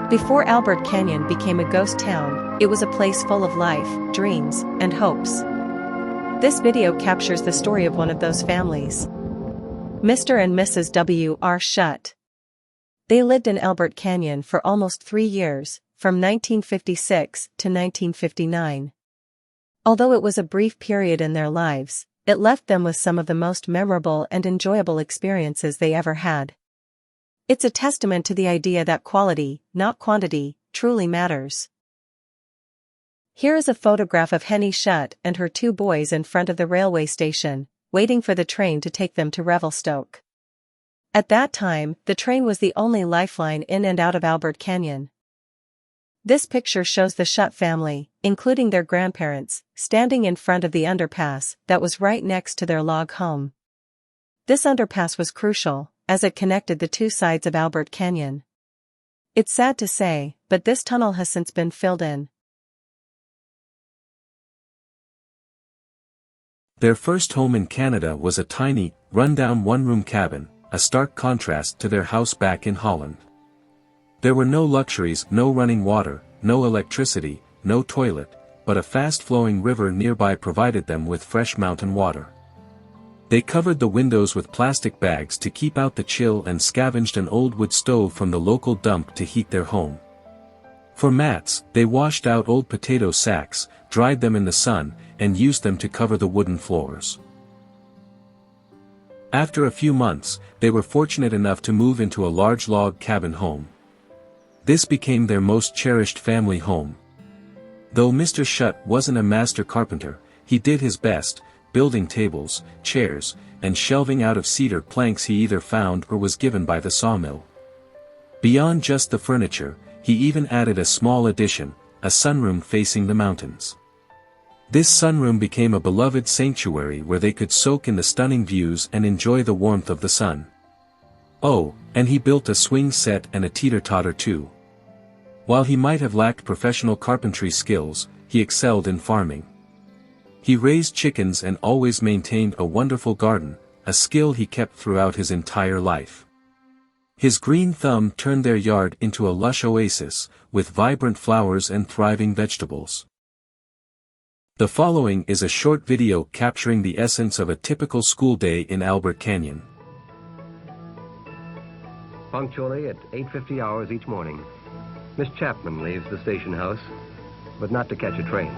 Before Albert Canyon became a ghost town, it was a place full of life, dreams, and hopes. This video captures the story of one of those families. Mr. and Mrs. W. R. Schut. They lived in Albert Canyon for almost 3 years, from 1956 to 1959. Although it was a brief period in their lives, it left them with some of the most memorable and enjoyable experiences they ever had. It's a testament to the idea that quality, not quantity, truly matters. Here is a photograph of Henny Schut and her 2 boys in front of the railway station, waiting for the train to take them to Revelstoke. At that time, the train was the only lifeline in and out of Albert Canyon. This picture shows the Schut family, including their grandparents, standing in front of the underpass that was right next to their log home. This underpass was crucial, as it connected the 2 sides of Albert Canyon. It's sad to say, but this tunnel has since been filled in. Their first home in Canada was a tiny, run-down one-room cabin, a stark contrast to their house back in Holland. There were no luxuries, no running water, no electricity, no toilet, but a fast-flowing river nearby provided them with fresh mountain water. They covered the windows with plastic bags to keep out the chill and scavenged an old wood stove from the local dump to heat their home. For mats, they washed out old potato sacks, dried them in the sun, and used them to cover the wooden floors. After a few months, they were fortunate enough to move into a large log cabin home. This became their most cherished family home. Though Mr. Schut wasn't a master carpenter, he did his best, building tables, chairs, and shelving out of cedar planks he either found or was given by the sawmill. Beyond just the furniture, he even added a small addition, a sunroom facing the mountains. This sunroom became a beloved sanctuary where they could soak in the stunning views and enjoy the warmth of the sun. Oh, and he built a swing set and a teeter-totter too. While he might have lacked professional carpentry skills, he excelled in farming. He raised chickens and always maintained a wonderful garden, a skill he kept throughout his entire life. His green thumb turned their yard into a lush oasis, with vibrant flowers and thriving vegetables. The following is a short video capturing the essence of a typical school day in Albert Canyon. Punctually at 8:50 hours each morning, Miss Chapman leaves the station house, but not to catch a train.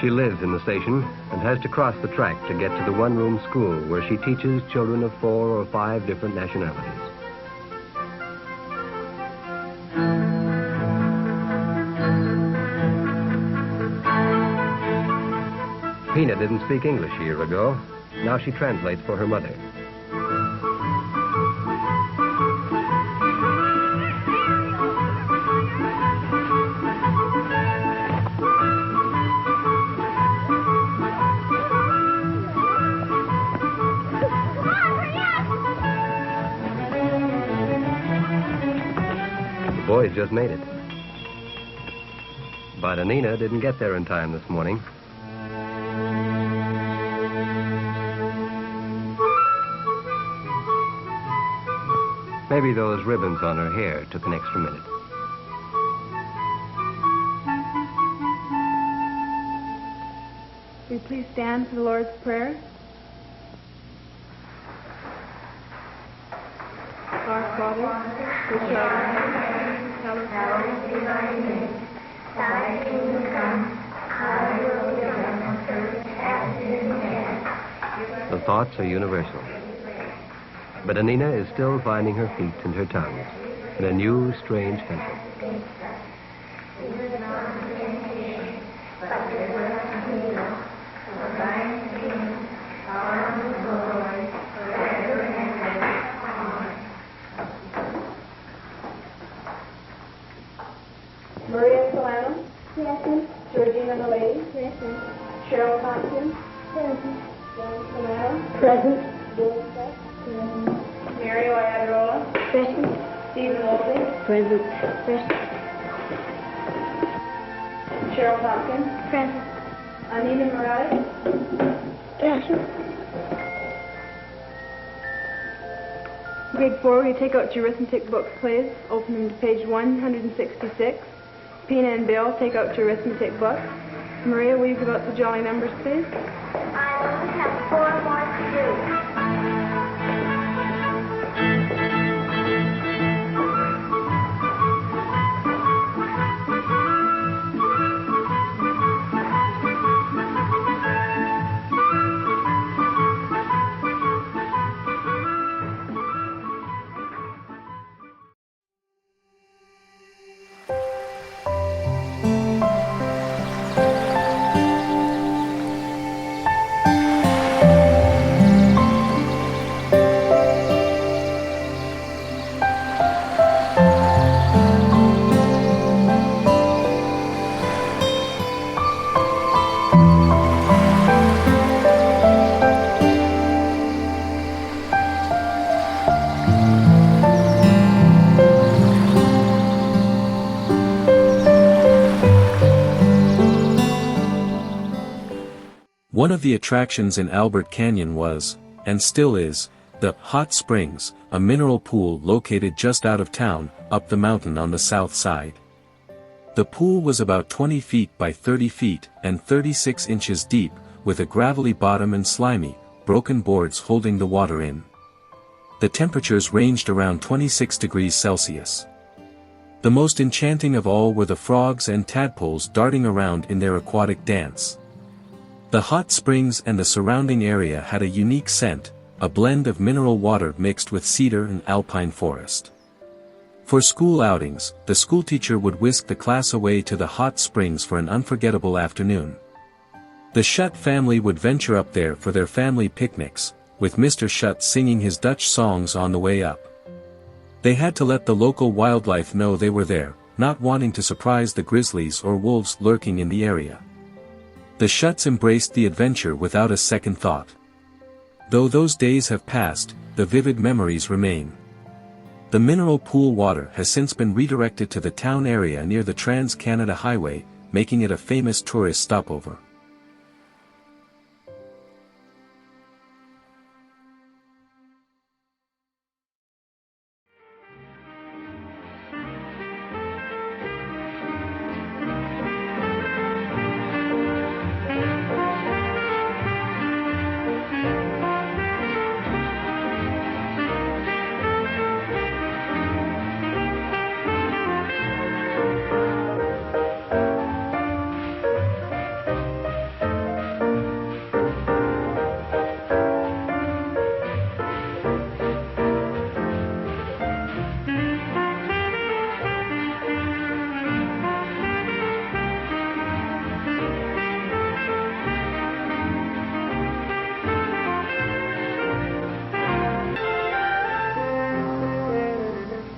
She lives in the station and has to cross the track to get to the one-room school where she teaches children of 4 or 5 different nationalities. Pina didn't speak English a year ago. Now she translates for her mother. The boys just made it. But Anina didn't get there in time this morning. Maybe those ribbons on her hair took an extra minute. Will you please stand for the Lord's Prayer? Our Father, which art in heaven, hallowed be thy name. Thy kingdom come, thy will be done on earth as it is in heaven. The thoughts are universal. But Anina is still finding her feet and her tongue in a new, strange country. Maria Solano? Yes, ma'am. Georgina the lady? Yes, ma'am. Cheryl Thompson? Present. James Solano? Present. Bill Smith? Mary Oyadarola? Present. Stephen Wolsey? Present. Present. Cheryl Thompson? Present. Anina Morales? Present. Grade 4, will you take out your arithmetic books, please? Open them to page 166. Pina and Bill, take out your arithmetic books. Maria, will you give out the jolly numbers, please? I only have 4 more to do. One of the attractions in Albert Canyon was, and still is, the Hot Springs, a mineral pool located just out of town, up the mountain on the south side. The pool was about 20 feet by 30 feet and 36 inches deep, with a gravelly bottom and slimy, broken boards holding the water in. The temperatures ranged around 26 degrees Celsius. The most enchanting of all were the frogs and tadpoles darting around in their aquatic dance. The hot springs and the surrounding area had a unique scent, a blend of mineral water mixed with cedar and alpine forest. For school outings, the schoolteacher would whisk the class away to the hot springs for an unforgettable afternoon. The Schut family would venture up there for their family picnics, with Mr. Schut singing his Dutch songs on the way up. They had to let the local wildlife know they were there, not wanting to surprise the grizzlies or wolves lurking in the area. The Schuts embraced the adventure without a second thought. Though those days have passed, the vivid memories remain. The mineral pool water has since been redirected to the town area near the Trans-Canada Highway, making it a famous tourist stopover.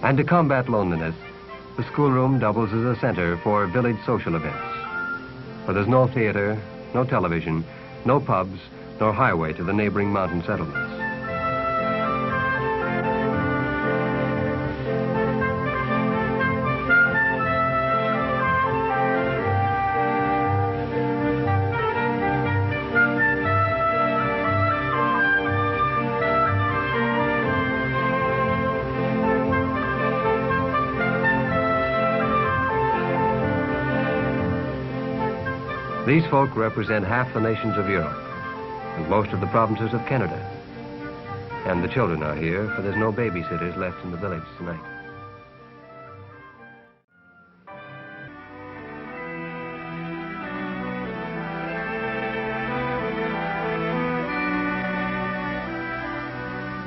And to combat loneliness, the schoolroom doubles as a center for village social events. For there's no theater, no television, no pubs, nor highway to the neighboring mountain settlements. These folk represent half the nations of Europe and most of the provinces of Canada. And the children are here, for there's no babysitters left in the village tonight.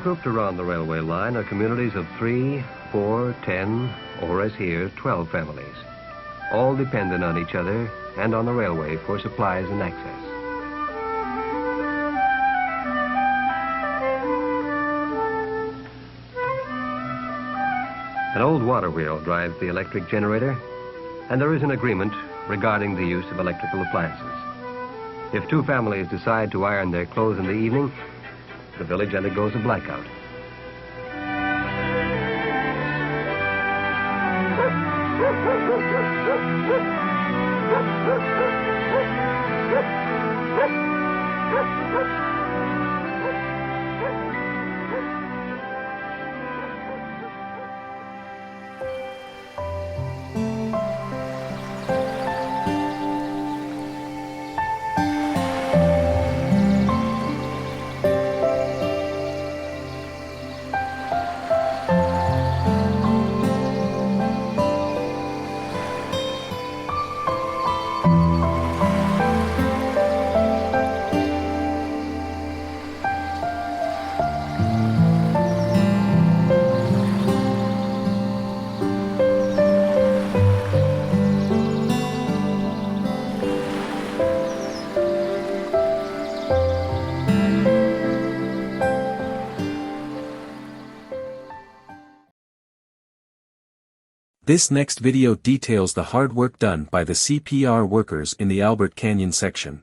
Grouped around the railway line are communities of 3, 4, 10, or as here, 12 families, all dependent on each other and on the railway for supplies and access. An old water wheel drives the electric generator, and there is an agreement regarding the use of electrical appliances. If two families decide to iron their clothes in the evening, the village undergoes a blackout. This next video details the hard work done by the CPR workers in the Albert Canyon section.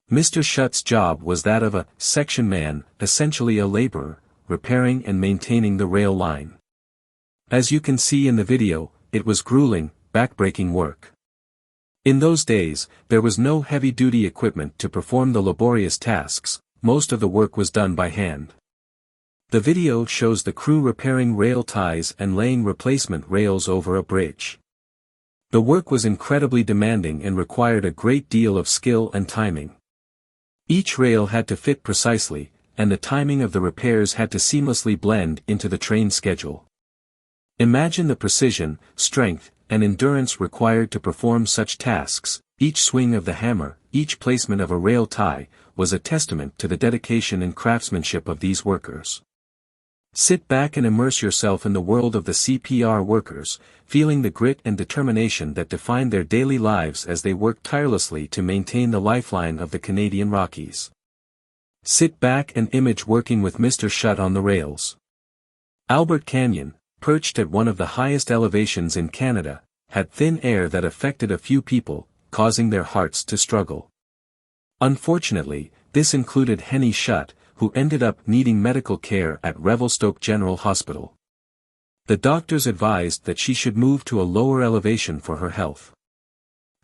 Mr. Schut's job was that of a section man, essentially a laborer, repairing and maintaining the rail line. As you can see in the video, it was grueling, backbreaking work. In those days, there was no heavy-duty equipment to perform the laborious tasks. Most of the work was done by hand. The video shows the crew repairing rail ties and laying replacement rails over a bridge. The work was incredibly demanding and required a great deal of skill and timing. Each rail had to fit precisely, and the timing of the repairs had to seamlessly blend into the train schedule. Imagine the precision, strength, and endurance required to perform such tasks. Each swing of the hammer, each placement of a rail tie, was a testament to the dedication and craftsmanship of these workers. Sit back and immerse yourself in the world of the CPR workers, feeling the grit and determination that define their daily lives as they work tirelessly to maintain the lifeline of the Canadian Rockies. Sit back and image working with Mr. Schut on the rails. Albert Canyon, perched at one of the highest elevations in Canada, had thin air that affected a few people, causing their hearts to struggle. Unfortunately, this included Henny Schut, who ended up needing medical care at Revelstoke General Hospital. The doctors advised that she should move to a lower elevation for her health.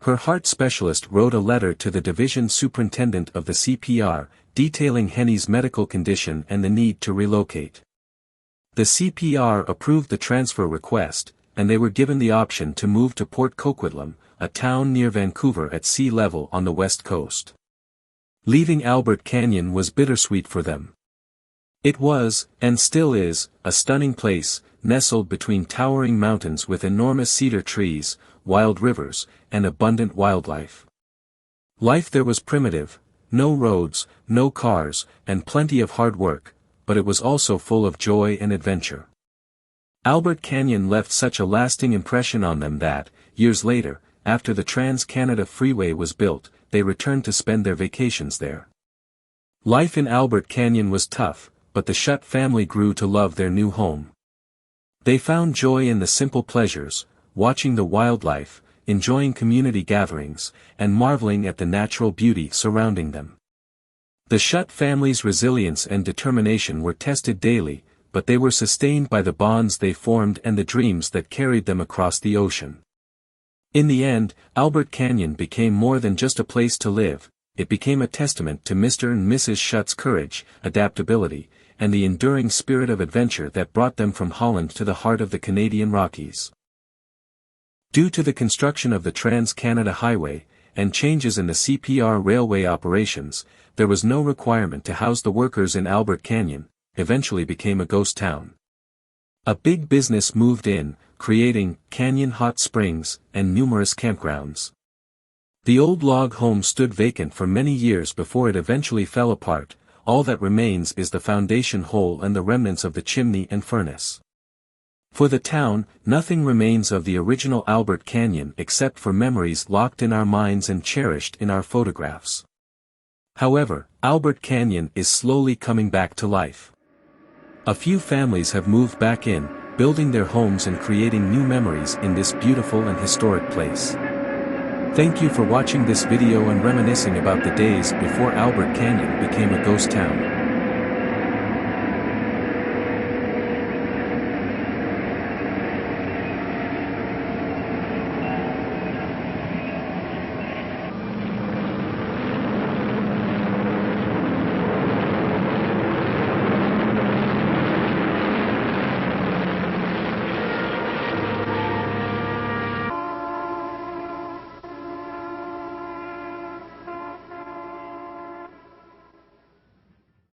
Her heart specialist wrote a letter to the division superintendent of the CPR, detailing Henny's medical condition and the need to relocate. The CPR approved the transfer request, and they were given the option to move to Port Coquitlam, a town near Vancouver at sea level on the west coast. Leaving Albert Canyon was bittersweet for them. It was, and still is, a stunning place, nestled between towering mountains with enormous cedar trees, wild rivers, and abundant wildlife. Life there was primitive, no roads, no cars, and plenty of hard work, but it was also full of joy and adventure. Albert Canyon left such a lasting impression on them that, years later, after the Trans-Canada Freeway was built, they returned to spend their vacations there. Life in Albert Canyon was tough, but the Schut family grew to love their new home. They found joy in the simple pleasures, watching the wildlife, enjoying community gatherings, and marveling at the natural beauty surrounding them. The Schut family's resilience and determination were tested daily, but they were sustained by the bonds they formed and the dreams that carried them across the ocean. In the end, Albert Canyon became more than just a place to live. It became a testament to Mr. and Mrs. Schut's courage, adaptability, and the enduring spirit of adventure that brought them from Holland to the heart of the Canadian Rockies. Due to the construction of the Trans-Canada Highway, and changes in the CPR Railway operations, there was no requirement to house the workers in Albert Canyon, eventually became a ghost town. A big business moved in, creating Canyon Hot Springs and numerous campgrounds. The old log home stood vacant for many years before it eventually fell apart. All that remains is the foundation hole and the remnants of the chimney and furnace. For the town, nothing remains of the original Albert Canyon except for memories locked in our minds and cherished in our photographs. However, Albert Canyon is slowly coming back to life. A few families have moved back in, building their homes and creating new memories in this beautiful and historic place. Thank you for watching this video and reminiscing about the days before Albert Canyon became a ghost town.